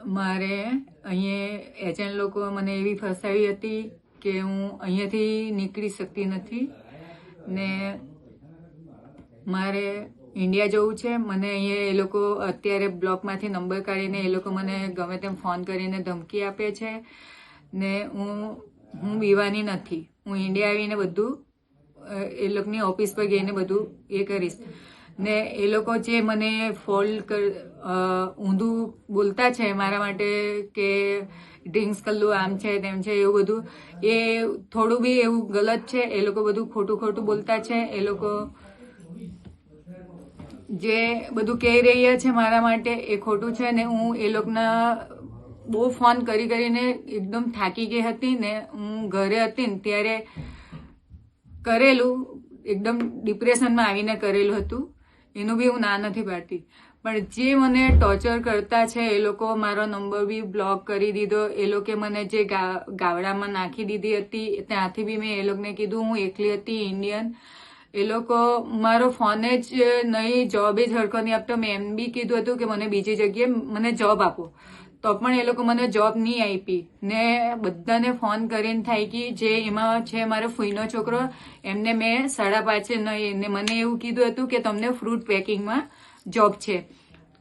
મારે અહીંયા એજન્ટ લોકો મને એવી ફસાવી હતી કે હું અહીંયાથી નીકળી શકતી નથી ને મારે ઇન્ડિયા જવું છે. મને અહીંયા એ લોકો અત્યારે બ્લોકમાંથી નંબર કાઢીને એ લોકો મને ગમે તેમ ફોન કરીને ધમકી આપે છે ને હું બીવાની નથી. હું ઇન્ડિયા આવીને બધું એ લોકોની ઓફિસ પર ગઈને બધું એ કરીશ ને એ લોકો જે મને ફોલ્ટ ઊંધું બોલતા છે મારા માટે કે ડ્રિંક્સ કરેલું આમ છે તેમ છે એવું બધું એ થોડું બી એવું ગલત છે. એ લોકો બધું ખોટું બોલતા છે. એ લોકો જે બધું કહી રહ્યા છે મારા માટે એ ખોટું છે ને હું એ લોકોના બહુ ફોન કરીને એકદમ થાકી ગઈ હતી ને હું ઘરે હતી ને ત્યારે કરેલું એકદમ ડિપ્રેશનમાં આવીને કરેલું હતું. એનું બી હું ના નથી પાડતી પણ જે મને ટોર્ચર કરતા છે એ લોકો મારો નંબર બી બ્લોક કરી દીધો. એ લોકો મને જે ગાવડામાં નાખી દીધી હતી ત્યાંથી બી મેં એ લોકોને કીધું હું એકલી હતી ઇન્ડિયન. એ લોકો મારો ફોન જ નહીં જોબ જ હરખો નહીં આપતો. મેં એમ બી કીધું હતું કે મને બીજી જગ્યાએ મને જોબ આપો તો પણ એ લોકો મને જોબ નહીં આપી ને બધાને ફોન કરીને થાય કે જે એમાં છે મારો ફૂઈનો છોકરો એમને મેં 5:30 નહીં ને મને એવું કીધું હતું કે તમને ફ્રૂટ પેકિંગમાં જોબ છે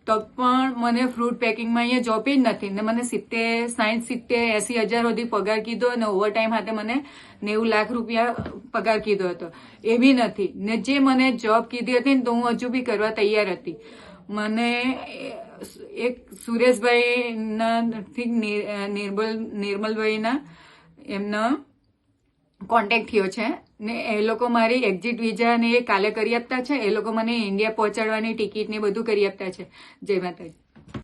તો પણ મને ફ્રૂટ પેકિંગમાં અહીંયા જોબ જ નથી ને મને 60-70-80 હજાર સુધી પગાર કીધો અને ઓવરટાઈમ હાથે મને 90 લાખ રૂપિયા પગાર કીધો હતો એ બી નથી ને જે મને જોબ કીધી હતી ને તો હું હજુ બી કરવા તૈયાર હતી. મને એક સુરેશભાઈના નિર્મલભાઈના એમનો કોન્ટેક્ટ થયો છે ને એ લોકો મારી એક્ઝિટ વિઝા ને એ કાલે કરી આપતા છે. એ લોકો મને ઇન્ડિયા પહોંચાડવાની ટિકિટ ને બધું કરી આપતા છે. જય માતાજી.